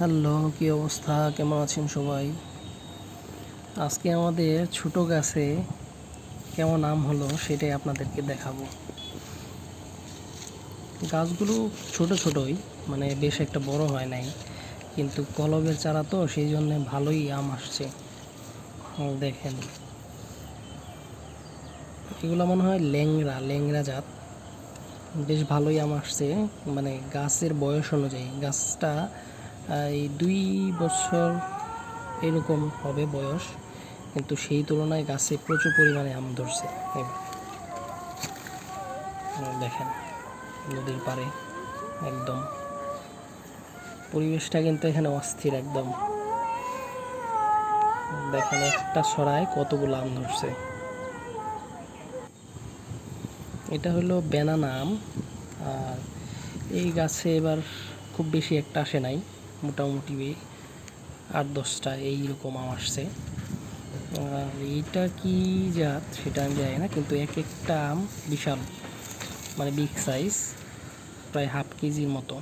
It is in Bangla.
হ্যালো, কি অবস্থা? কেমন আছেন সবাই? আজকে আমাদের ছোট গাছে কেমন আম হলো সেটাই আপনাদেরকে দেখাবো। গাছগুলো ছোট ছোটই, মানে বেশ একটা বড় হয় নাই, কিন্তু কলমের চারা তো সেই জন্য ভালোই আম আসছে। দেখেন, এগুলো মনে হয় ল্যাংড়া ল্যাংড়া জাত। বেশ ভালোই আম আসছে, মানে গাছের বয়স অনুযায়ী গাছটা এই 2 বছর এরকম হবে বয়স, কিন্তু সেই তুলনায় গাছে প্রচুর পরিমাণে আম ধরছে। এবার দেখেন, নদীর পাড়ে একদম পরিবেশটা কিন্তু এখানে অস্থির একদম। দেখেন একটা ছড়ায় কতগুলো আম ধরছে। এটা হলো ব্যানানা আম। আর এই গাছে এবার খুব বেশি একটা আসে নাই, মোটামুটি 8-10টা এইরকম আম আসছে। আর এইটা কি জাত সেটা আমি জানি না, কিন্তু এক একটা আম বিশাল, মানে বিগ সাইজ, প্রায় হাফ কেজির মতো।